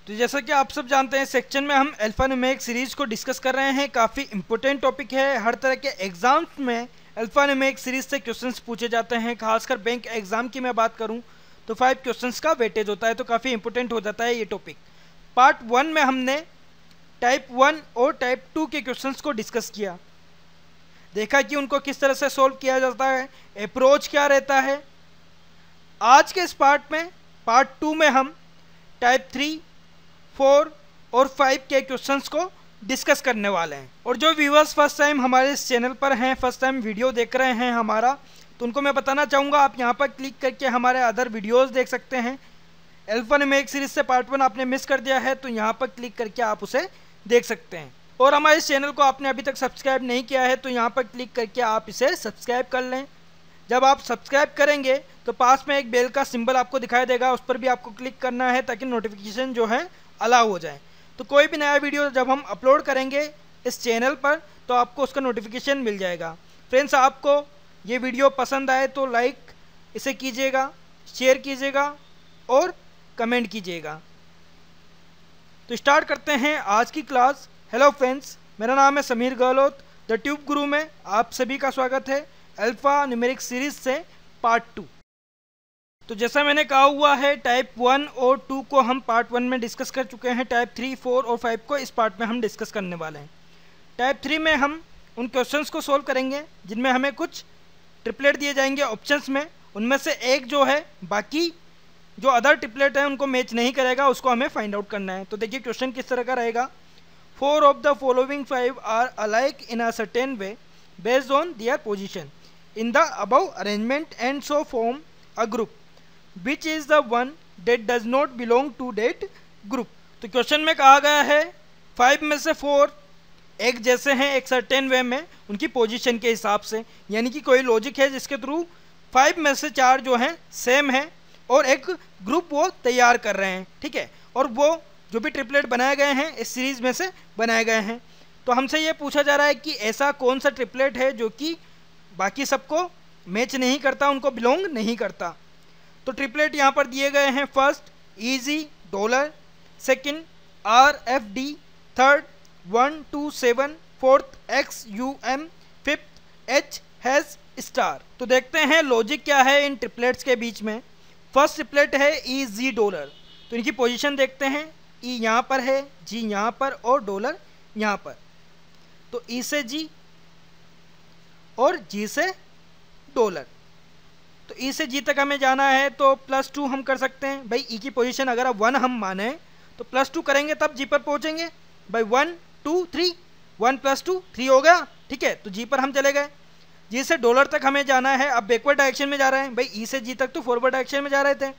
तो जैसा कि आप सब जानते हैं, सेक्शन में हम अल्फान्यूमेरिक सीरीज को डिस्कस कर रहे हैं। काफ़ी इंपॉर्टेंट टॉपिक है। हर तरह के एग्जाम्स में अल्फान्यूमेरिक सीरीज से क्वेश्चंस पूछे जाते हैं। खासकर बैंक एग्जाम की मैं बात करूं तो 5 क्वेश्चंस का वेटेज होता है, तो काफ़ी इंपॉर्टेंट हो जाता है ये टॉपिक। पार्ट 1 में हमने टाइप 1 और टाइप 2 के क्वेश्चंस को डिस्कस किया, देखा कि उनको किस तरह से सोल्व किया जाता है, अप्रोच क्या रहता है। आज के इस पार्ट 2 में हम टाइप 3, 4 और 5 के क्वेश्चंस को डिस्कस करने वाले हैं। और जो व्यूअर्स फर्स्ट टाइम हमारे इस चैनल पर हैं, फर्स्ट टाइम वीडियो देख रहे हैं हमारा, तो उनको मैं बताना चाहूँगा आप यहाँ पर क्लिक करके हमारे अदर वीडियोस देख सकते हैं। अल्फान्यूमेरिक सीरीज से पार्ट 1 आपने मिस कर दिया है तो यहाँ पर क्लिक करके आप उसे देख सकते हैं। और हमारे इस चैनल को आपने अभी तक सब्सक्राइब नहीं किया है तो यहाँ पर क्लिक करके आप इसे सब्सक्राइब कर लें। जब आप सब्सक्राइब करेंगे तो पास में एक बेल का सिंबल आपको दिखाई देगा, उस पर भी आपको क्लिक करना है ताकि नोटिफिकेशन जो है अलाउ हो जाए। तो कोई भी नया वीडियो जब हम अपलोड करेंगे इस चैनल पर तो आपको उसका नोटिफिकेशन मिल जाएगा। फ्रेंड्स, आपको ये वीडियो पसंद आए तो लाइक इसे कीजिएगा, शेयर कीजिएगा और कमेंट कीजिएगा। तो स्टार्ट करते हैं आज की क्लास। हेलो फ्रेंड्स, मेरा नाम है समीर गहलोत। द ट्यूब गुरु में आप सभी का स्वागत है अल्फा न्यूमेरिक सीरीज से पार्ट 2। तो जैसा मैंने कहा हुआ है, टाइप 1 और 2 को हम पार्ट 1 में डिस्कस कर चुके हैं। टाइप 3, 4 और 5 को इस पार्ट में हम डिस्कस करने वाले हैं। टाइप 3 में हम उन क्वेश्चंस को सोल्व करेंगे जिनमें हमें कुछ ट्रिपलेट दिए जाएंगे ऑप्शंस में, उनमें से एक जो है बाकी जो अदर ट्रिपलेट है उनको मैच नहीं करेगा, उसको हमें फाइंड आउट करना है। तो देखिए क्वेश्चन किस तरह का रहेगा। 4 of the following 5 are alike in a certain way based on their position in the above arrangement and so form a group which is the one that does not belong to that group. तो question में कहा गया है 5 में से 4 एक जैसे हैं एक सर्टेन वे में उनकी पोजीशन के हिसाब से, यानी कि कोई लॉजिक है जिसके थ्रू 5 में से 4 जो हैं सेम है और एक ग्रुप वो तैयार कर रहे हैं, ठीक है। और वो जो भी ट्रिपलेट बनाए गए हैं इस सीरीज में से बनाए गए हैं। तो हमसे ये पूछा जा रहा है कि ऐसा कौन सा ट्रिपलेट है जो कि बाकी सबको मैच नहीं करता, उनको बिलोंग नहीं करता। तो ट्रिपलेट यहाँ पर दिए गए हैं। First easy dollar, second RFD, third 1 2 7, fourth XUM, fifth H has star. तो देखते हैं लॉजिक क्या है इन ट्रिपलेट्स के बीच में। फर्स्ट ट्रिपलेट है EG डॉलर, तो इनकी पोजीशन देखते हैं। E यहाँ पर है, G यहाँ पर और डॉलर यहाँ पर। तो E से G और G से डॉलर। तो E से G तक हमें जाना है तो +2 हम कर सकते हैं। भाई E की पोजीशन अगर आप 1 हम माने तो +2 करेंगे तब G पर पहुंचेंगे। भाई 1 2 3, 1 + 2 3 हो गया, ठीक है। तो G पर हम चले गए। G से डॉलर तक हमें जाना है। अब बैकवर्ड डायरेक्शन में जा रहे हैं। भाई E से G तक तो फॉरवर्ड डायरेक्शन में जा रहे थे,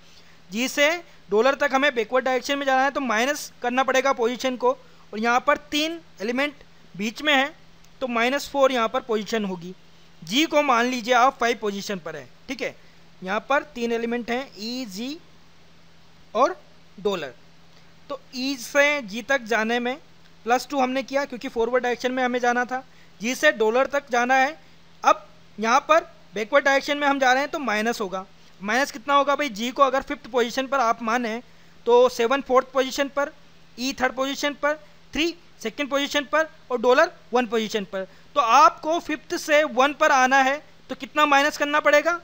G से डॉलर तक हमें बैकवर्ड डायरेक्शन में जाना है तो माइनस करना पड़ेगा पोजीशन को। और यहाँ पर 3 एलिमेंट बीच में है तो -4 यहाँ पर पोजीशन होगी। G को मान लीजिए आप 5 पोजीशन पर है, ठीक है। यहाँ पर 3 एलिमेंट हैं E, G और डॉलर। तो E से G तक जाने में +2 हमने किया क्योंकि फॉरवर्ड डायरेक्शन में हमें जाना था। G से डॉलर तक जाना है। अब यहाँ पर बैकवर्ड डायरेक्शन में हम जा रहे हैं तो माइनस होगा। माइनस कितना होगा भाई? G को अगर 5th पोजीशन पर आप माने तो 7 4th पोजीशन पर, E 3rd पोजीशन पर, 3 2nd पोजीशन पर और डॉलर 1 पोजीशन पर। तो आपको 5th से 1 पर आना है तो कितना माइनस करना पड़ेगा?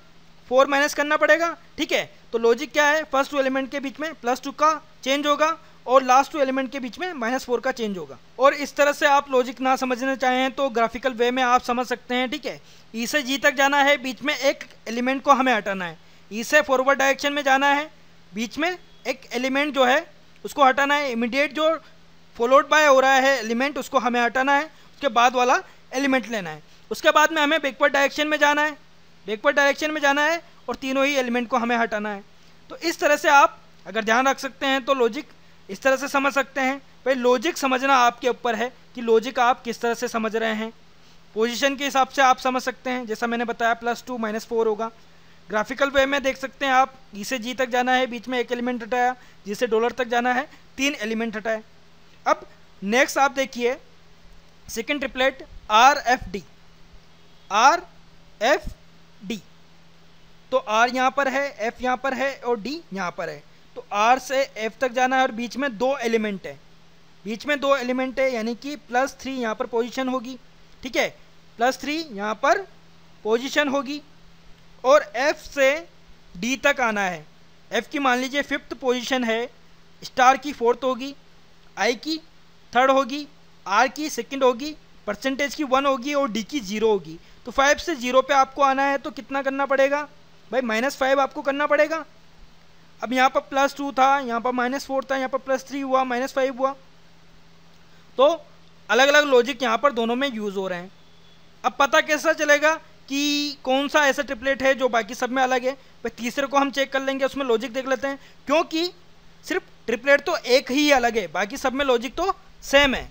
4 माइनस करना पड़ेगा, ठीक है। तो लॉजिक क्या है? फर्स्ट 2 एलिमेंट के बीच में +2 का चेंज होगा और लास्ट 2 एलिमेंट के बीच में -4 का चेंज होगा। और इस तरह से आप लॉजिक ना समझना चाहें तो ग्राफिकल वे में आप समझ सकते हैं, ठीक है। E से G तक जाना है, बीच में एक एलिमेंट को हमें हटाना है। E से फॉरवर्ड डायरेक्शन में जाना है, बीच में एक एलिमेंट जो है उसको हटाना है। इमीडिएट जो फॉलोड बाय हो रहा है एलिमेंट उसको हमें हटाना है, उसके बाद वाला एलिमेंट लेना है। उसके बाद में हमें बैकवर्ड डायरेक्शन में जाना है, बैकवर्ड डायरेक्शन में जाना है और तीनों ही एलिमेंट को हमें हटाना है। तो इस तरह से आप अगर ध्यान रख सकते हैं तो लॉजिक इस तरह से समझ सकते हैं। भाई लॉजिक समझना आपके ऊपर है कि लॉजिक आप किस तरह से समझ रहे हैं। पोजीशन के हिसाब से आप समझ सकते हैं, जैसा मैंने बताया +2 -4 होगा। ग्राफिकल वे में देख सकते हैं आप, E से G तक जाना है, बीच में एक एलिमेंट हटाया। G से डॉलर तक जाना है, 3 एलिमेंट हटाए। अब नेक्स्ट आप देखिए सेकंड ट्रिपलेट RFD। RFD तो R यहाँ पर है, F यहाँ पर है और D यहाँ पर है। तो R से F तक जाना है और बीच में 2 एलिमेंट है, बीच में 2 एलिमेंट है, यानी कि +3 यहाँ पर पोजीशन होगी, ठीक है, +3 यहाँ पर पोजीशन होगी। और F से D तक आना है, F की मान लीजिए 5th पोजीशन है, स्टार की 4th होगी, I की 3rd होगी, R की 2nd होगी, परसेंटेज की 1 होगी और D की 0 होगी। तो 5 से 0 पे आपको आना है तो कितना करना पड़ेगा भाई, -5 आपको करना पड़ेगा। अब यहाँ पर +2 था, यहाँ पर -4 था, यहाँ पर +3 हुआ, -5 हुआ। तो अलग अलग लॉजिक यहाँ पर दोनों में यूज़ हो रहे हैं। अब पता कैसा चलेगा कि कौन सा ऐसा ट्रिपलेट है जो बाकी सब में अलग है? भाई तीसरे को हम चेक कर लेंगे, उसमें लॉजिक देख लेते हैं, क्योंकि सिर्फ ट्रिपलेट तो एक ही अलग है, बाकी सब में लॉजिक तो सेम है।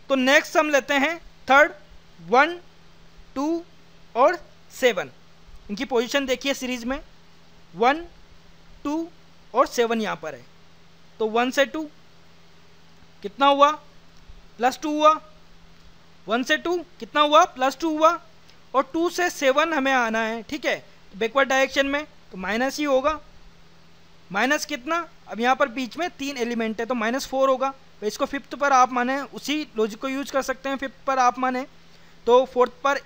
तो नेक्स्ट हम लेते हैं थर्ड, 1, 2 और 7। इनकी पोजीशन देखिए सीरीज में, 1, 2 और 7 यहाँ पर है। तो 1 से 2 कितना हुआ, +2 हुआ, 1 से 2 कितना हुआ, +2 हुआ, और 2 से 7 हमें आना है, ठीक है, बैकवर्ड डायरेक्शन में, तो माइनस ही होगा। माइनस कितना, अब यहाँ पर बीच में 3 एलिमेंट है तो -4 होगा। तो इसको 5th पर आप माने, उसी लॉजिक को यूज कर सकते हैं, 5th पर आप माने तो 4th पर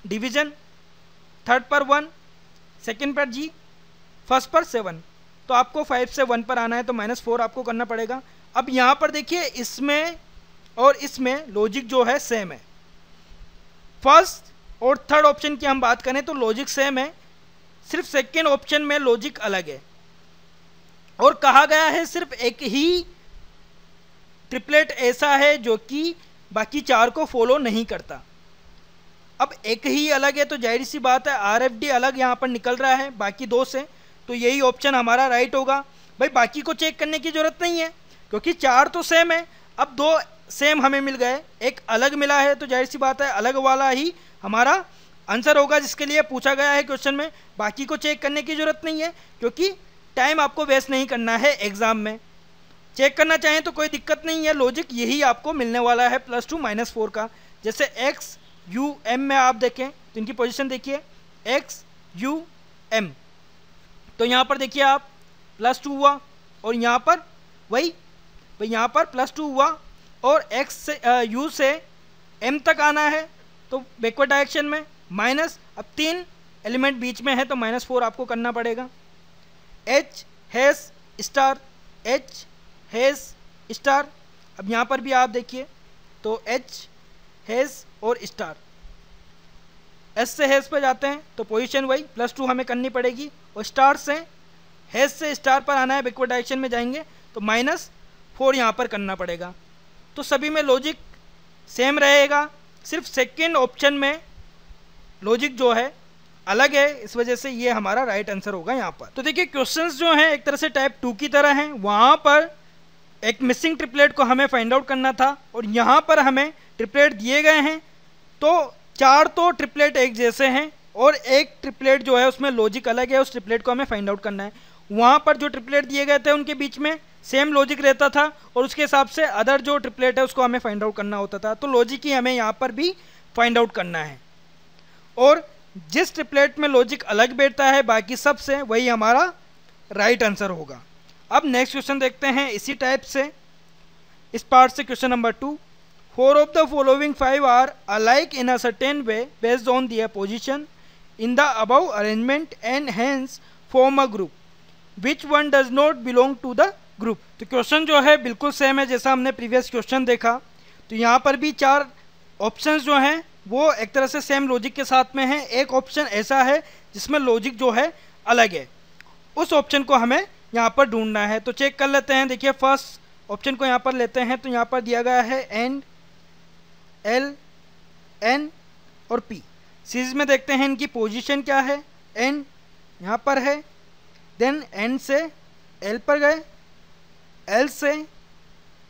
डिवीजन, 3rd पर 1, 2nd पर G, 1st पर 7। तो आपको 5 से 1 पर आना है तो -4 आपको करना पड़ेगा। अब यहाँ पर देखिए इसमें और इसमें लॉजिक जो है सेम है। फर्स्ट और थर्ड ऑप्शन की हम बात करें तो लॉजिक सेम है, सिर्फ सेकेंड ऑप्शन में लॉजिक अलग है। और कहा गया है सिर्फ एक ही ट्रिपलेट ऐसा है जो कि बाकी 4 को फॉलो नहीं करता। अब एक ही अलग है तो जाहिर सी बात है RFD अलग यहाँ पर निकल रहा है बाकी 2 से, तो यही ऑप्शन हमारा राइट होगा। भाई बाकी को चेक करने की जरूरत नहीं है क्योंकि 4 तो सेम है। अब 2 सेम हमें मिल गए, एक अलग मिला है, तो जाहिर सी बात है अलग वाला ही हमारा आंसर होगा जिसके लिए पूछा गया है क्वेश्चन में। बाकी को चेक करने की जरूरत नहीं है क्योंकि टाइम आपको वेस्ट नहीं करना है एग्जाम में। चेक करना चाहें तो कोई दिक्कत नहीं है, लॉजिक यही आपको मिलने वाला है +2 -4 का। जैसे X U M में आप देखें तो इनकी पोजीशन देखिए, X U M, तो यहाँ पर देखिए आप +2 हुआ और यहाँ पर वही यहाँ पर +2 हुआ और X से U से M तक आना है तो बैकवर्ड डायरेक्शन में माइनस। अब 3 एलिमेंट बीच में है तो -4 आपको करना पड़ेगा। H hash star, H hash star, अब यहाँ पर भी आप देखिए तो H हैश और स्टार, S से हैश पर जाते हैं तो पोजीशन वही +2 हमें करनी पड़ेगी और स्टार से हैश से स्टार पर आना है, बैकवर्ड डायरेक्शन में जाएंगे तो -4 यहाँ पर करना पड़ेगा। तो सभी में लॉजिक सेम रहेगा, सिर्फ सेकेंड ऑप्शन में लॉजिक जो है अलग है, इस वजह से ये हमारा राइट आंसर होगा यहाँ पर। तो देखिए क्वेश्चंस जो हैं एक तरह से टाइप 2 की तरह हैं, वहाँ पर एक मिसिंग ट्रिपलेट को हमें फाइंड आउट करना था और यहाँ पर हमें ट्रिपलेट दिए गए हैं। तो 4 तो ट्रिपलेट एक जैसे हैं और एक ट्रिपलेट जो है उसमें लॉजिक अलग है, उस ट्रिपलेट को हमें फाइंड आउट करना है। वहाँ पर जो ट्रिपलेट दिए गए थे उनके बीच में सेम लॉजिक रहता था और उसके हिसाब से अदर जो ट्रिपलेट है उसको हमें फाइंड आउट करना होता था। तो लॉजिक ही हमें यहाँ पर भी फाइंड आउट करना है और जिस ट्रिपलेट में लॉजिक अलग बैठता है बाकी सब से, वही हमारा राइट आंसर होगा। अब नेक्स्ट क्वेश्चन देखते हैं इसी टाइप से, इस पार्ट से question number 2। 4 of the following 5 are alike in a certain way based on their position in the above arrangement and hence form a group. Which one does not belong to the group? तो question जो है बिल्कुल same है जैसा हमने previous question देखा। तो यहाँ पर भी 4 ऑप्शंस जो हैं वो एक तरह से सेम लॉजिक के साथ में है। एक ऑप्शन ऐसा है जिसमें लॉजिक जो है अलग है, उस ऑप्शन को हमें यहाँ पर ढूंढना है। तो चेक कर लेते हैं, देखिए फर्स्ट ऑप्शन को यहाँ पर लेते हैं तो यहाँ पर दिया गया है एंड L N और P। सीरीज में देखते हैं इनकी पोजीशन क्या है, N यहाँ पर है, देन N से L पर गए, L से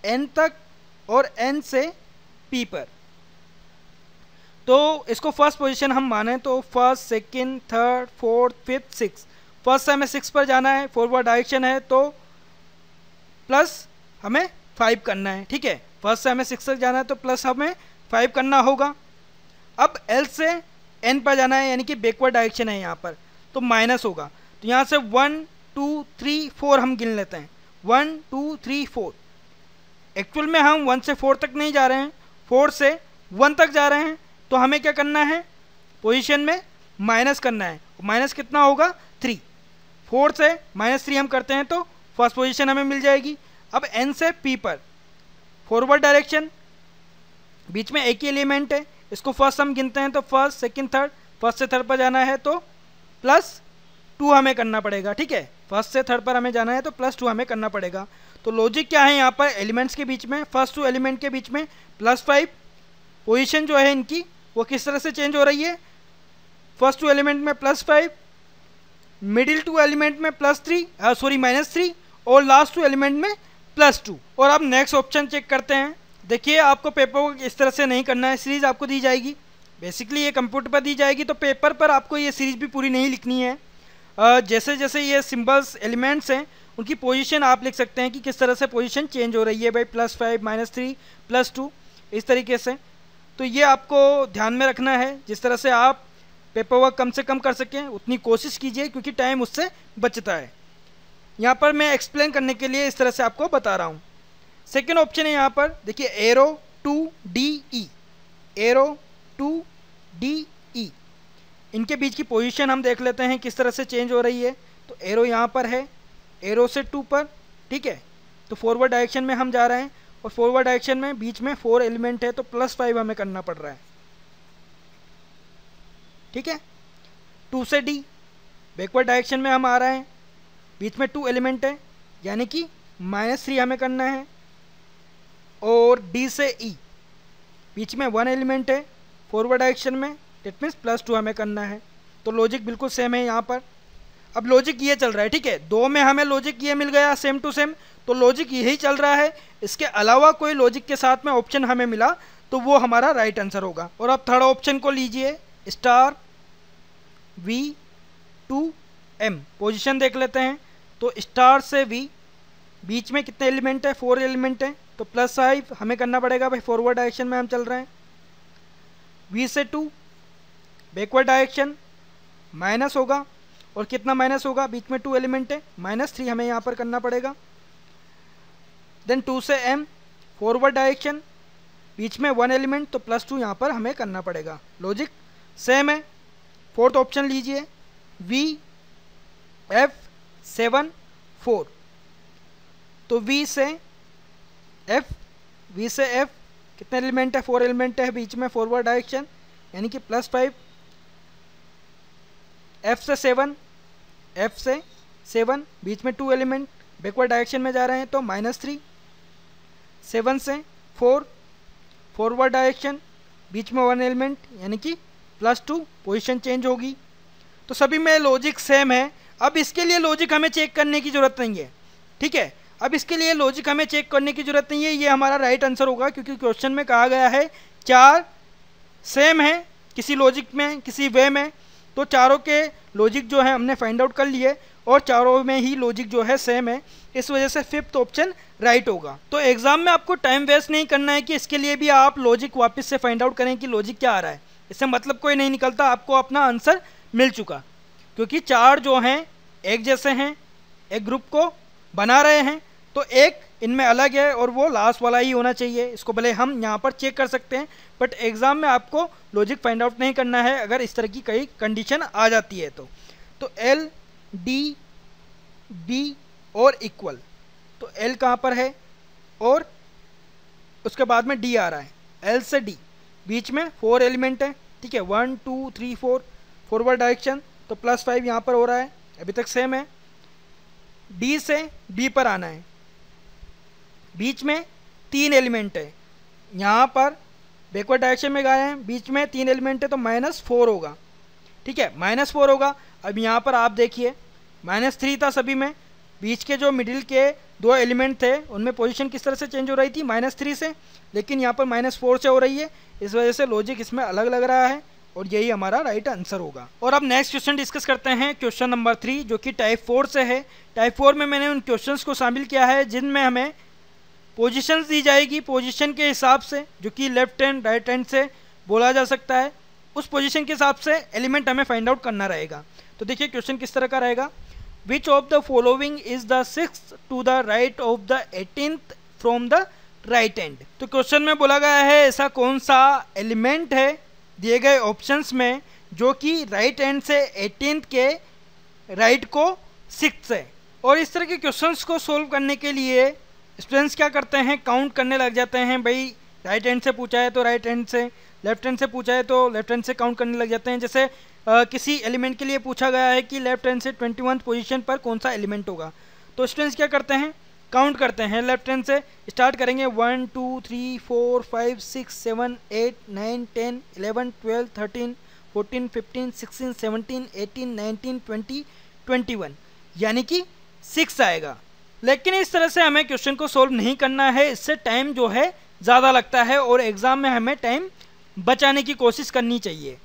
N तक और N से P पर। तो इसको फर्स्ट पोजीशन हम माने तो first, second, third, fourth, fifth, six. First से हमें 6 पर जाना है, फॉरवर्ड डायरेक्शन है तो प्लस हमें 5 करना है, ठीक है। फर्स्ट से हमें 6 तक जाना है तो प्लस हमें 5 करना होगा। अब L से N पर जाना है यानी कि बैकवर्ड डायरेक्शन है यहाँ पर तो माइनस होगा। तो यहाँ से 1 2 3 4 हम गिन लेते हैं, 1 2 3 4। एक्चुअल में हम 1 से 4 तक नहीं जा रहे हैं, 4 से 1 तक जा रहे हैं। तो हमें क्या करना है, पोजीशन में माइनस करना है। माइनस कितना होगा, 3। 4 से -3 हम करते हैं तो फर्स्ट पोजीशन हमें मिल जाएगी। अब n से p पर फॉरवर्ड डायरेक्शन, बीच में एक ही एलिमेंट है, इसको फर्स्ट हम गिनते हैं तो फर्स्ट सेकंड थर्ड, फर्स्ट से थर्ड पर जाना है तो +2 हमें करना पड़ेगा। ठीक है, फर्स्ट से थर्ड पर हमें जाना है तो +2 हमें करना पड़ेगा। तो लॉजिक क्या है यहाँ पर, एलिमेंट्स के बीच में, फर्स्ट 2 एलिमेंट के बीच में +5। पोजीशन जो है इनकी वो किस तरह से चेंज हो रही है, फर्स्ट 2 एलिमेंट में +5, मिडिल 2 एलिमेंट में -3 और लास्ट 2 एलिमेंट में +2। और अब नेक्स्ट ऑप्शन चेक करते हैं। देखिए, आपको पेपर वर्क इस तरह से नहीं करना है, सीरीज आपको दी जाएगी, बेसिकली ये कंप्यूटर पर दी जाएगी, तो पेपर पर आपको ये सीरीज भी पूरी नहीं लिखनी है। जैसे जैसे ये सिंबल्स एलिमेंट्स हैं उनकी पोजीशन आप लिख सकते हैं कि किस तरह से पोजीशन चेंज हो रही है भाई, +5 -3 +2 इस तरीके से। तो ये आपको ध्यान में रखना है, जिस तरह से आप पेपर वर्क कम से कम कर सकें उतनी कोशिश कीजिए, क्योंकि टाइम उससे बचता है। यहाँ पर मैं एक्सप्लेन करने के लिए इस तरह से आपको बता रहा हूँ। सेकेंड ऑप्शन है यहाँ पर, देखिए arrow to DE, arrow to DE, इनके बीच की पोजीशन हम देख लेते हैं किस तरह से चेंज हो रही है। तो एरो यहाँ पर है, एरो से 2 पर, ठीक है, तो फॉरवर्ड डायरेक्शन में हम जा रहे हैं, और फॉरवर्ड डायरेक्शन में बीच में 4 एलिमेंट है तो +5 हमें करना पड़ रहा है। ठीक है, 2 से D, बैकवर्ड डायरेक्शन में हम आ रहे हैं, बीच में 2 एलिमेंट है यानी कि -3 हमें करना है। और D से E, बीच में 1 एलिमेंट है फॉरवर्ड डायरेक्शन में, डेट मीन्स +2 हमें करना है। तो लॉजिक बिल्कुल सेम है यहाँ पर। अब लॉजिक ये चल रहा है, ठीक है, 2 में हमें लॉजिक ये मिल गया सेम टू सेम, तो लॉजिक यही चल रहा है। इसके अलावा कोई लॉजिक के साथ में ऑप्शन हमें मिला तो वो हमारा राइट आंसर होगा। और अब थर्ड ऑप्शन को लीजिए, *V2M, पोजीशन देख लेते हैं। तो स्टार से V, बीच में कितने एलिमेंट है, 4 एलिमेंट है, तो +5 हमें करना पड़ेगा भाई, फॉरवर्ड डायरेक्शन में हम चल रहे हैं। V से 2, बैकवर्ड डायरेक्शन, माइनस होगा, और कितना माइनस होगा, बीच में 2 एलिमेंट है, -3 हमें यहाँ पर करना पड़ेगा। देन 2 से M, फॉरवर्ड डायरेक्शन, बीच में 1 एलिमेंट तो +2 यहाँ पर हमें करना पड़ेगा। लॉजिक सेम है। फोर्थ ऑप्शन लीजिए, VF7 4, तो V से F कितने एलिमेंट है, 4 एलिमेंट है, बीच में फॉरवर्ड डायरेक्शन यानी कि +5, F से 7, बीच में 2 एलिमेंट, बैकवर्ड डायरेक्शन में जा रहे हैं तो -3, 7 से 4, फॉरवर्ड डायरेक्शन, बीच में 1 एलिमेंट यानी कि +2, पोजीशन चेंज होगी। तो सभी में लॉजिक सेम है। अब इसके लिए लॉजिक हमें चेक करने की ज़रूरत नहीं है, ठीक है, अब इसके लिए लॉजिक हमें चेक करने की ज़रूरत नहीं है, ये हमारा राइट आंसर होगा, क्योंकि क्वेश्चन में कहा गया है 4 सेम है किसी लॉजिक में, किसी वे में, तो चारों के लॉजिक जो है हमने फाइंड आउट कर लिए, और चारों में ही लॉजिक जो है सेम है, इस वजह से फिफ्थ ऑप्शन राइट होगा। तो एग्जाम में आपको टाइम वेस्ट नहीं करना है कि इसके लिए भी आप लॉजिक वापस से फाइंड आउट करें कि लॉजिक क्या आ रहा है, इससे मतलब कोई नहीं निकलता, आपको अपना आंसर मिल चुका, क्योंकि 4 जो हैं एक जैसे हैं, एक ग्रुप को बना रहे हैं, तो एक इनमें अलग है और वो लास्ट वाला ही होना चाहिए। इसको भले हम यहाँ पर चेक कर सकते हैं, बट एग्जाम में आपको लॉजिक फाइंड आउट नहीं करना है अगर इस तरह की कई कंडीशन आ जाती है तो L D B और इक्वल, तो L कहाँ पर है और उसके बाद में D आ रहा है, L से D, बीच में 4 एलिमेंट है, ठीक है, 1 2 3 4, फॉरवर्ड डायरेक्शन तो +5 यहाँ पर हो रहा है, अभी तक सेम है। D से B पर आना है, बीच में 3 एलिमेंट है, यहाँ पर बैकवर्ड डायरेक्शन में गए हैं, बीच में 3 एलिमेंट है तो -4 होगा, ठीक है, -4 होगा। अब यहाँ पर आप देखिए -3 था सभी में, बीच के जो मिडिल के 2 एलिमेंट थे उनमें पोजीशन किस तरह से चेंज हो रही थी, -3 से, लेकिन यहाँ पर -4 से हो रही है, इस वजह से लॉजिक इसमें अलग लग रहा है और यही हमारा राइट आंसर होगा। और अब नेक्स्ट क्वेश्चन डिस्कस करते हैं, क्वेश्चन नंबर 3 जो कि टाइप 4 से है। टाइप 4 में मैंने उन क्वेश्चंस को शामिल किया है जिनमें हमें पोजीशंस दी जाएगी, पोजीशन के हिसाब से, जो कि लेफ्ट हैंड राइट हैंड से बोला जा सकता है, उस पोजीशन के हिसाब से एलिमेंट हमें फाइंड आउट करना रहेगा। तो देखिए क्वेश्चन किस तरह का रहेगा, which of the following is the 6th to the right of the 18th from the right end. तो क्वेश्चन में बोला गया है ऐसा कौन सा एलिमेंट है दिए गए ऑप्शंस में जो कि राइट एंड से 18th के राइट को 6th है। और इस तरह के क्वेश्चंस को सोल्व करने के लिए स्टूडेंट्स क्या करते हैं, काउंट करने लग जाते हैं। भाई राइट हैंड से पूछा है तो राइट हैंड से, लेफ्ट हैंड से पूछा है तो लेफ्ट हैंड से काउंट करने लग जाते हैं। जैसे किसी एलिमेंट के लिए पूछा गया है कि लेफ्ट हैंड से 21 पोजीशन पर कौन सा एलिमेंट होगा, तो स्टूडेंट्स क्या करते हैं, काउंट करते हैं। लेफ्ट हैंड से स्टार्ट करेंगे 1 2 3 4 5 6 7 8 9 10 11 12 13 14 15 16 17 18 19 20 21, यानी कि 6 आएगा। लेकिन इस तरह से हमें क्वेश्चन को सोल्व नहीं करना है, इससे टाइम जो है ज़्यादा लगता है और एग्ज़ाम में हमें टाइम बचाने की कोशिश करनी चाहिए।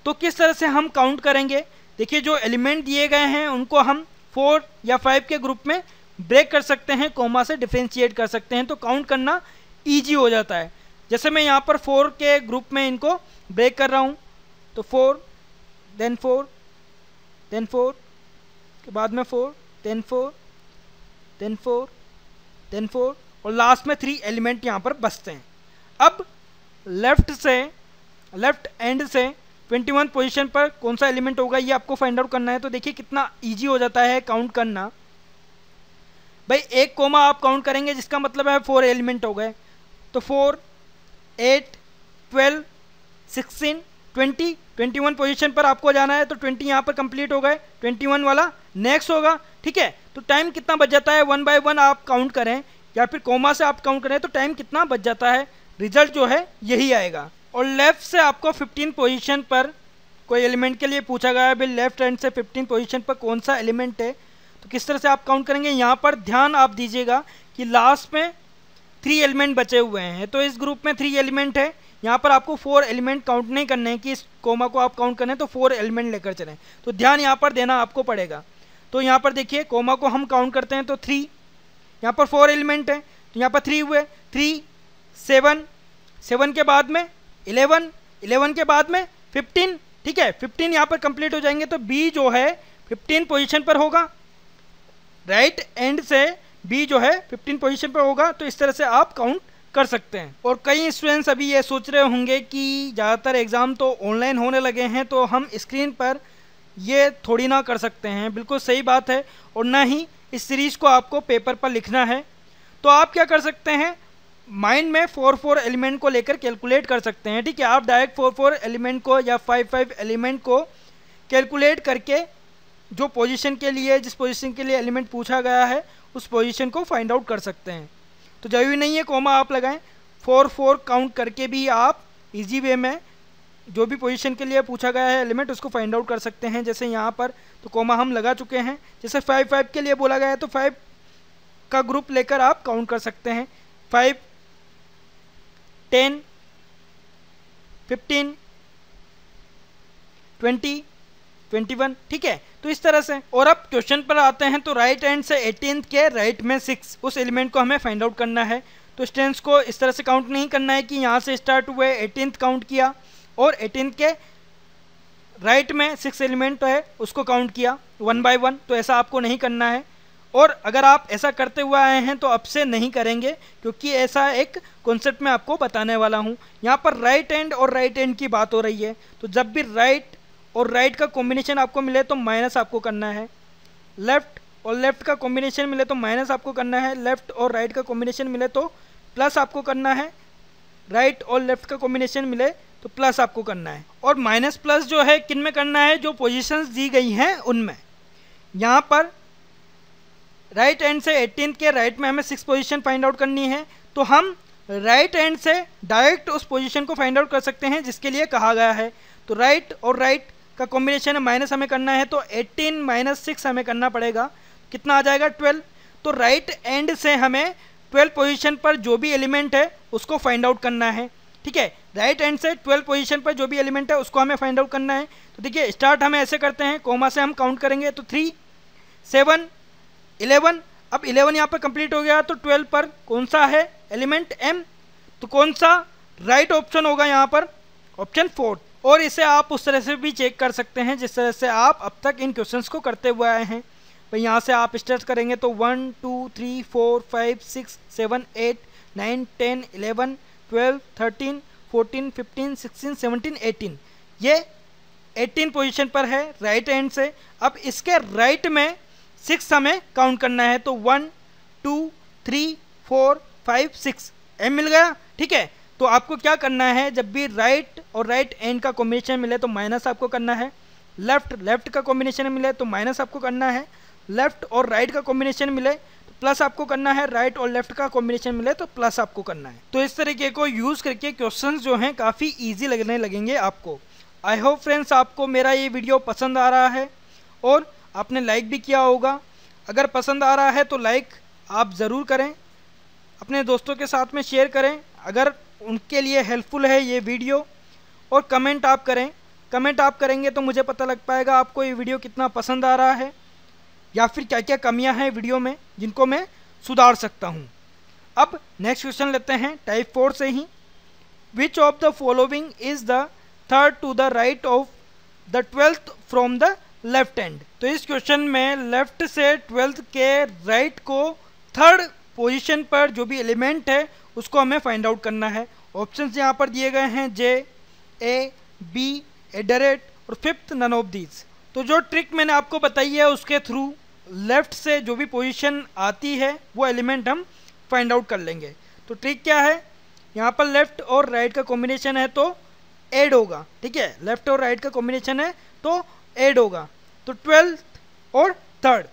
तो किस तरह से हम काउंट करेंगे, देखिए जो एलिमेंट दिए गए हैं उनको हम 4 या 5 के ग्रुप में ब्रेक कर सकते हैं, कोमा से डिफ्रेंशिएट कर सकते हैं, तो काउंट करना ईजी हो जाता है। जैसे मैं यहाँ पर 4 के ग्रुप में इनको ब्रेक कर रहा हूँ, तो 4 देन 4 देन 4 के बाद में 4 देन 4 देन 4 देन 4 और लास्ट में 3 एलिमेंट यहाँ पर बचते हैं। अब लेफ्ट एंड से 21 पोजीशन पर कौन सा एलिमेंट होगा ये आपको फाइंड आउट करना है। तो देखिए कितना इजी हो जाता है काउंट करना। भाई एक कोमा आप काउंट करेंगे जिसका मतलब है 4 एलिमेंट हो गए, तो 4 8 12 16 20 21 पोजीशन पर आपको जाना है, तो 20 यहाँ पर कंप्लीट हो गए, 21 वाला नेक्स्ट होगा। ठीक है, तो टाइम कितना बच जाता है, 1 बाय 1 आप काउंट करें या फिर कोमा से आप काउंट करें तो टाइम कितना बच जाता है, रिजल्ट जो है यही आएगा। और लेफ्ट से आपको 15 पोजीशन पर कोई एलिमेंट के लिए पूछा गया है, भाई लेफ्ट हैंड से 15 पोजीशन पर कौन सा एलिमेंट है, तो किस तरह से आप काउंट करेंगे। यहाँ पर ध्यान आप दीजिएगा कि लास्ट में 3 एलिमेंट बचे हुए हैं, तो इस ग्रुप में 3 एलिमेंट है। यहाँ पर आपको 4 एलिमेंट काउंट नहीं करने हैं कि इस कोमा को आप काउंट करें तो 4 एलिमेंट लेकर चलें, तो ध्यान यहाँ पर देना आपको पड़ेगा। तो यहाँ पर देखिए कोमा को हम काउंट करते हैं तो 3, यहाँ पर 4 एलिमेंट है तो यहाँ पर 3 हुए, 3 7 7 के बाद में 11 11 के बाद में 15, ठीक है 15 यहाँ पर कंप्लीट हो जाएंगे, तो बी जो है 15 पोजीशन पर होगा, राइट एंड से बी जो है 15 पोजीशन पर होगा। तो इस तरह से आप काउंट कर सकते हैं। और कई स्टूडेंट्स अभी ये सोच रहे होंगे कि ज़्यादातर एग्ज़ाम तो ऑनलाइन होने लगे हैं तो हम स्क्रीन पर ये थोड़ी ना कर सकते हैं, बिल्कुल सही बात है, और ना ही इस सीरीज़ को आपको पेपर पर लिखना है। तो आप क्या कर सकते हैं, माइंड में 4 एलिमेंट को लेकर कैलकुलेट कर सकते हैं। ठीक है, आप डायरेक्ट 4 एलिमेंट को या 5 एलिमेंट को कैलकुलेट करके जो पोजीशन के लिए, जिस पोजीशन के लिए एलिमेंट पूछा गया है उस पोजीशन को फाइंड आउट कर सकते हैं। तो जरूरी नहीं है कोमा आप लगाएं, 4 काउंट करके भी आप इजी वे में जो भी पोजीशन के लिए पूछा गया है एलिमेंट उसको फाइंड आउट कर सकते हैं। जैसे यहाँ पर तो कोमा हम लगा चुके हैं, जैसे 5 के लिए बोला गया है तो 5 का ग्रुप लेकर आप काउंट कर सकते हैं, 5 10 15 20 21, ठीक है। तो इस तरह से, और अब क्वेश्चन पर आते हैं तो राइट हैंड से 18th के राइट में 6 उस एलिमेंट को हमें फाइंड आउट करना है। तो स्टूडेंट्स को इस तरह से काउंट नहीं करना है कि यहाँ से स्टार्ट हुए 18th काउंट किया और 18th के राइट में 6 एलिमेंट है उसको काउंट किया 1 बाय 1, तो ऐसा आपको नहीं करना है। और अगर आप ऐसा करते हुए आए हैं तो अब से नहीं करेंगे, क्योंकि ऐसा एक कॉन्सेप्ट मैं आपको बताने वाला हूँ। यहाँ पर राइट हैंड और राइट हैंड की बात हो रही है, तो जब भी राइट और राइट का कॉम्बिनेशन आपको मिले तो माइनस आपको करना है, लेफ्ट और लेफ्ट का कॉम्बिनेशन मिले तो माइनस आपको करना है, लेफ्ट और राइट का कॉम्बिनेशन मिले तो प्लस आपको करना है, राइट और लेफ्ट का कॉम्बिनेशन मिले तो प्लस आपको करना है। और माइनस प्लस जो है किन में करना है, जो पोजीशंस दी गई हैं उनमें। यहाँ पर राइट हैंड से 18th के राइट में हमें 6 पोजीशन फाइंड आउट करनी है, तो हम राइट हैंड से डायरेक्ट उस पोजीशन को फाइंड आउट कर सकते हैं जिसके लिए कहा गया है। तो राइट और राइट का कॉम्बिनेशन माइनस हमें करना है, तो 18 माइनस 6 हमें करना पड़ेगा, कितना आ जाएगा 12। तो राइट एंड से हमें 12 पोजीशन पर जो भी एलिमेंट है उसको फाइंड आउट करना है। ठीक है, राइट हैंड से 12 पोजीशन पर जो भी एलिमेंट है उसको हमें फाइंड आउट करना है। तो देखिए स्टार्ट हम ऐसे करते हैं, कोमा से हम काउंट करेंगे तो 3 7 11, अब 11 यहाँ पर कंप्लीट हो गया, तो 12 पर कौन सा है एलिमेंट m, तो कौन सा राइट ऑप्शन होगा यहाँ पर, ऑप्शन 4। और इसे आप उस तरह से भी चेक कर सकते हैं जिस तरह से आप अब तक इन क्वेश्चंस को करते हुए आए हैं। भाई यहाँ से आप स्टार्ट करेंगे तो 1 2 3 4 5 6 7 8 9 10 11 12 13 14 15 16 17 18, ये 18 पोजीशन पर है राइट हैंड से। अब इसके राइट में 6 हमें काउंट करना है, तो 1 2 3 4 5 6 एम मिल गया। ठीक है, तो आपको क्या करना है, जब भी राइट और राइट एंड का कॉम्बिनेशन मिले तो माइनस आपको करना है, लेफ्ट का कॉम्बिनेशन मिले तो माइनस आपको करना है, लेफ्ट और राइट का कॉम्बिनेशन मिले तो प्लस आपको करना है, राइट और लेफ्ट का कॉम्बिनेशन मिले तो प्लस आपको करना है। तो इस तरीके को यूज़ करके क्वेश्चंस जो हैं काफ़ी ईजी लगने लगेंगे आपको। आई होप फ्रेंड्स आपको मेरा ये वीडियो पसंद आ रहा है और आपने लाइक भी किया होगा। अगर पसंद आ रहा है तो लाइक आप ज़रूर करें, अपने दोस्तों के साथ में शेयर करें अगर उनके लिए हेल्पफुल है ये वीडियो, और कमेंट आप करें। कमेंट आप करेंगे तो मुझे पता लग पाएगा आपको ये वीडियो कितना पसंद आ रहा है या फिर क्या क्या कमियां हैं वीडियो में जिनको मैं सुधार सकता हूं। अब नेक्स्ट क्वेश्चन लेते हैं टाइप 4 से ही। Which of the following is the third to the right of the 12th from the left hand. तो इस क्वेश्चन में लेफ्ट से 12th के राइट को थर्ड पोजीशन पर जो भी एलिमेंट है उसको हमें फाइंड आउट करना है। ऑप्शंस यहाँ पर दिए गए हैं जे, ए, बी, एडरेट और फिफ्थ नन ऑफ दीज। तो जो ट्रिक मैंने आपको बताई है उसके थ्रू लेफ्ट से जो भी पोजीशन आती है वो एलिमेंट हम फाइंड आउट कर लेंगे। तो ट्रिक क्या है, यहाँ पर लेफ्ट और राइट का कॉम्बिनेशन है तो ऐड होगा। ठीक है, लेफ्ट और राइट का कॉम्बिनेशन है तो ऐड होगा। तो 12 और थर्ड,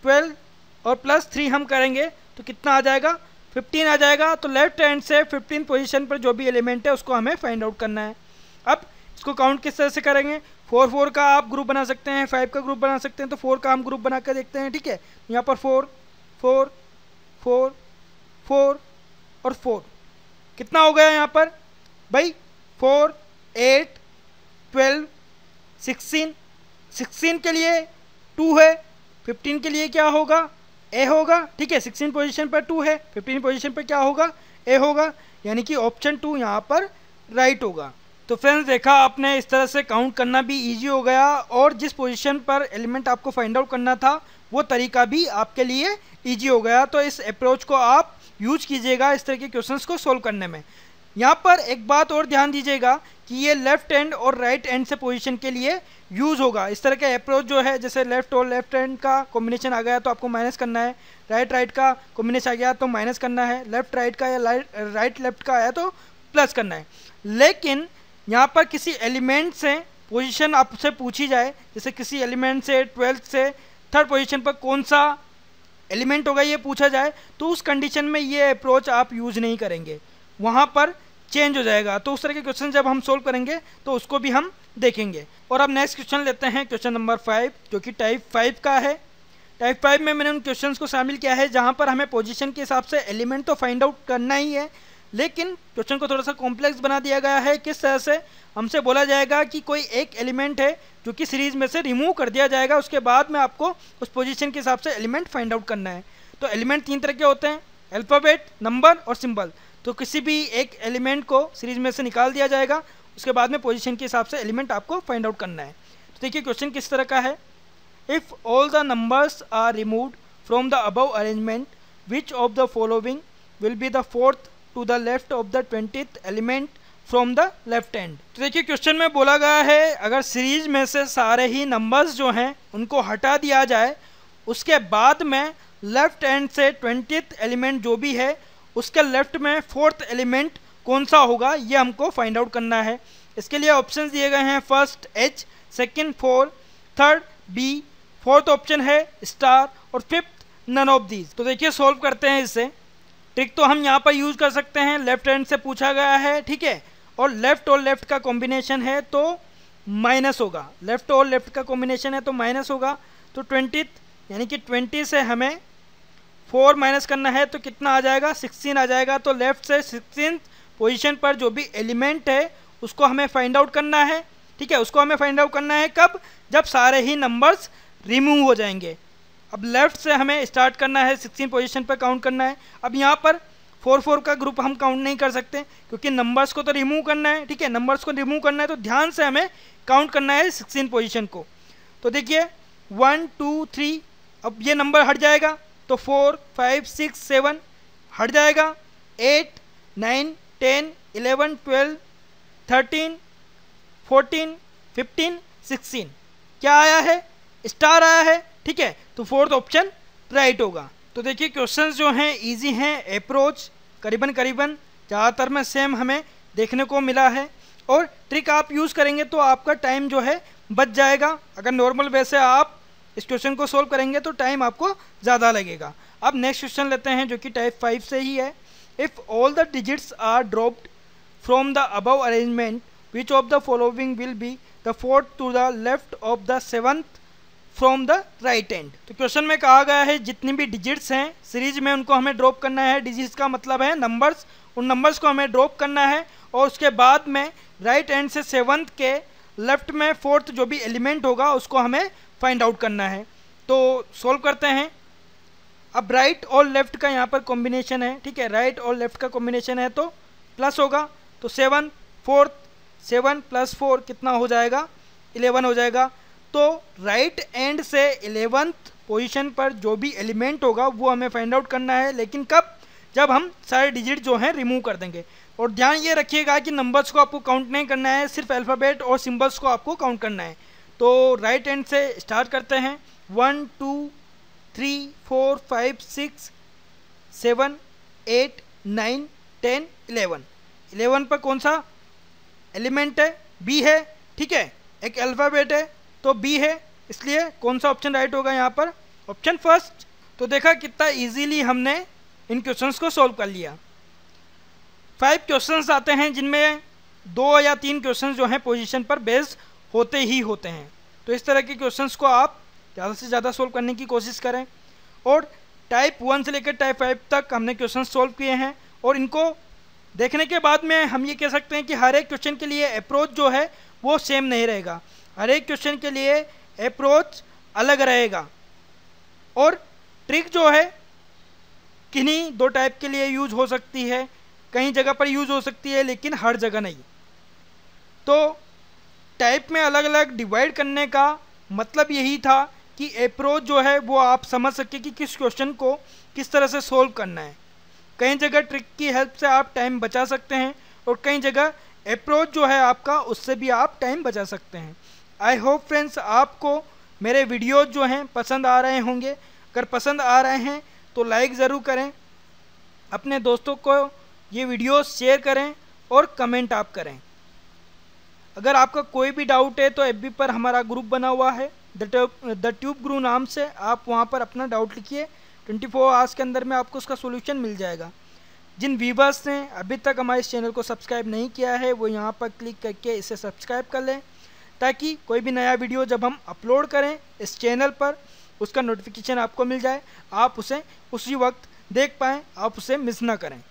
12 और प्लस 3 हम करेंगे तो कितना आ जाएगा, 15 आ जाएगा। तो लेफ्ट हैंड से 15 पोजीशन पर जो भी एलिमेंट है उसको हमें फाइंड आउट करना है। अब इसको काउंट किस तरह से करेंगे, 4 4 का आप ग्रुप बना सकते हैं, 5 का ग्रुप बना सकते हैं, तो 4 का हम ग्रुप बना कर देखते हैं। ठीक है, यहाँ पर 4 4 4 4 और 4 कितना हो गया यहाँ पर भाई, 4 8 12 16, 16 के लिए 2 है, 15 के लिए क्या होगा, ए होगा। ठीक है, 16 पोजीशन पर 2 है, 15 पोजीशन पर क्या होगा, ए होगा, यानी कि ऑप्शन 2 यहाँ पर राइट होगा। तो फ्रेंड्स देखा आपने, इस तरह से काउंट करना भी इजी हो गया और जिस पोजीशन पर एलिमेंट आपको फाइंड आउट करना था वो तरीका भी आपके लिए इजी हो गया। तो इस अप्रोच को आप यूज कीजिएगा इस तरह के क्वेश्चंस को सोल्व करने में। यहाँ पर एक बात और ध्यान दीजिएगा कि ये लेफ्ट हैंड और राइट हैंड से पोजीशन के लिए यूज़ होगा। इस तरह का अप्रोच जो है, जैसे लेफ्ट और लेफ्ट हैंड का कॉम्बिनेशन आ गया तो आपको माइनस करना है, राइट का कॉम्बिनेशन आ गया तो माइनस करना है, लेफ्ट राइट का या राइट लेफ्ट का आया तो प्लस करना है। लेकिन यहाँ पर किसी एलिमेंट से पोजीशन आपसे पूछी जाए, जैसे किसी एलिमेंट से 12th से थर्ड पोजीशन पर कौन सा एलिमेंट होगा ये पूछा जाए, तो उस कंडीशन में ये अप्रोच आप यूज़ नहीं करेंगे, वहाँ पर चेंज हो जाएगा। तो उस तरह के क्वेश्चन जब हम सोल्व करेंगे तो उसको भी हम देखेंगे। और अब नेक्स्ट क्वेश्चन लेते हैं, क्वेश्चन नंबर 5 जो कि टाइप 5 का है। टाइप 5 में मैंने उन क्वेश्चंस को शामिल किया है जहाँ पर हमें पोजीशन के हिसाब से एलिमेंट तो फाइंड आउट करना ही है, लेकिन क्वेश्चन को थोड़ा सा कॉम्प्लेक्स बना दिया गया है। किस तरह से, हमसे बोला जाएगा कि कोई एक एलिमेंट है जो कि सीरीज में से रिमूव कर दिया जाएगा, उसके बाद में आपको उस पोजीशन के हिसाब से एलिमेंट फाइंड आउट करना है। तो एलिमेंट 3 तरह के होते हैं, अल्फ़ाबेट, नंबर और सिंबल। तो किसी भी एक एलिमेंट को सीरीज में से निकाल दिया जाएगा, उसके बाद में पोजीशन के हिसाब से एलिमेंट आपको फाइंड आउट करना है। तो देखिए क्वेश्चन किस तरह का है, if all the numbers are removed from the above arrangement which of the following will be the fourth to the left of the 20th element from the left hand. तो देखिए क्वेश्चन में बोला गया है अगर सीरीज में से सारे ही नंबर्स जो हैं उनको हटा दिया जाए, उसके बाद में लेफ्ट हैंड से 20th एलिमेंट जो भी है उसके लेफ्ट में 4th एलिमेंट कौन सा होगा, ये हमको फाइंड आउट करना है। इसके लिए ऑप्शंस दिए गए हैं, first H, second 4, third B, fourth option है स्टार और फिफ्थ नन ऑफ दीज। तो देखिए सोल्व करते हैं इसे। ट्रिक तो हम यहाँ पर यूज़ कर सकते हैं, लेफ्ट हैंड से पूछा गया है, ठीक है, और लेफ्ट का कॉम्बिनेशन है तो माइनस होगा, लेफ्ट और लेफ्ट का कॉम्बिनेशन है तो माइनस होगा। तो 20th यानी कि 20 से हमें 4 माइनस करना है तो कितना आ जाएगा, 16 आ जाएगा। तो लेफ्ट से 16th पोजीशन पर जो भी एलिमेंट है उसको हमें फाइंड आउट करना है, ठीक है, उसको हमें फाइंड आउट करना है कब, जब सारे ही नंबर्स रिमूव हो जाएंगे। अब लेफ्ट से हमें स्टार्ट करना है, 16 पोजीशन पर काउंट करना है। अब यहाँ पर 4 4 का ग्रुप हम काउंट नहीं कर सकते क्योंकि नंबर्स को तो रिमूव करना है, ठीक है, नंबर्स को रिमूव करना है तो ध्यान से हमें काउंट करना है 16 पोजीशन को। तो देखिए 1 2 3, अब ये नंबर हट जाएगा तो 4 5 6 7 हट जाएगा, 8 9 10 11 12 13 14 15 16 क्या आया है, स्टार आया है। ठीक है, तो फोर्थ ऑप्शन राइट होगा। तो देखिए क्वेश्चंस जो हैं इजी हैं, अप्रोच करीबन ज़्यादातर में सेम हमें देखने को मिला है, और ट्रिक आप यूज़ करेंगे तो आपका टाइम जो है बच जाएगा। अगर नॉर्मल वे से आप इस क्वेश्चन को सोल्व करेंगे तो टाइम आपको ज़्यादा लगेगा। अब नेक्स्ट क्वेश्चन लेते हैं जो कि टाइप 5 से ही है। If all the digits are dropped from the above arrangement which of the following will be the fourth to the left of the seventh from the right end. तो question में कहा गया है जितनी भी डिजिट्स हैं सीरीज में उनको हमें ड्रॉप करना है। डिजिट्स का मतलब है नंबर्स, उन नंबर्स को हमें ड्रॉप करना है और उसके बाद में राइट एंड से सेवंथ के लेफ्ट में फोर्थ जो भी एलिमेंट होगा उसको हमें फाइंड आउट करना है। तो सोल्व करते हैं। अब राइट और लेफ्ट का यहाँ पर कॉम्बिनेशन है, ठीक है, राइट और लेफ्ट का कॉम्बिनेशन है तो प्लस होगा, तो 7 4 7 + 4 कितना हो जाएगा, 11 हो जाएगा। तो राइट एंड से 11th पोजीशन पर जो भी एलिमेंट होगा वो हमें फाइंड आउट करना है, लेकिन कब, जब हम सारे डिजिट जो हैं रिमूव कर देंगे। और ध्यान ये रखिएगा कि नंबर्स को आपको काउंट नहीं करना है, सिर्फ अल्फ़ाबेट और सिंबल्स को आपको काउंट करना है। तो राइट एंड से स्टार्ट करते हैं, 1 2 3 4 5 6 7 8 9 10 11। 11 पर कौन सा एलिमेंट है, बी है, ठीक है, एक अल्फ़ाबेट है तो बी है, इसलिए कौन सा ऑप्शन राइट होगा यहाँ पर, ऑप्शन फर्स्ट। तो देखा कितना इजीली हमने इन क्वेश्चंस को सॉल्व कर लिया। 5 क्वेश्चंस आते हैं जिनमें 2 या 3 क्वेश्चंस जो हैं पोजीशन पर बेस्ड होते ही होते हैं। तो इस तरह के क्वेश्चंस को आप ज़्यादा से ज़्यादा सोल्व करने की कोशिश करें। और टाइप 1 से लेकर टाइप 5 तक हमने क्वेश्चन सोल्व किए हैं, और इनको देखने के बाद में हम ये कह सकते हैं कि हर एक क्वेश्चन के लिए अप्रोच जो है वो सेम नहीं रहेगा, हर एक क्वेश्चन के लिए अप्रोच अलग रहेगा। और ट्रिक जो है किन्हीं 2 टाइप के लिए यूज हो सकती है, कहीं जगह पर यूज हो सकती है लेकिन हर जगह नहीं। तो टाइप में अलग अलग डिवाइड करने का मतलब यही था कि अप्रोच जो है वो आप समझ सके कि किस क्वेश्चन को किस तरह से सोल्व करना है। कई जगह ट्रिक की हेल्प से आप टाइम बचा सकते हैं, और कई जगह अप्रोच जो है आपका उससे भी आप टाइम बचा सकते हैं। आई होप फ्रेंड्स आपको मेरे वीडियोज़ जो हैं पसंद आ रहे होंगे। अगर पसंद आ रहे हैं तो लाइक ज़रूर करें, अपने दोस्तों को ये वीडियो शेयर करें और कमेंट आप करें। अगर आपका कोई भी डाउट है तो FB पर हमारा ग्रुप बना हुआ है द ट्यूब गुरु नाम से, आप वहाँ पर अपना डाउट लिखिए, 24 आवर्स के अंदर में आपको उसका सोल्यूशन मिल जाएगा। जिन व्यूवर्स ने अभी तक हमारे इस चैनल को सब्सक्राइब नहीं किया है वो यहाँ पर क्लिक करके इसे सब्सक्राइब कर लें, ताकि कोई भी नया वीडियो जब हम अपलोड करें इस चैनल पर उसका नोटिफिकेशन आपको मिल जाए, आप उसे उसी वक्त देख पाएँ, आप उसे मिस ना करें।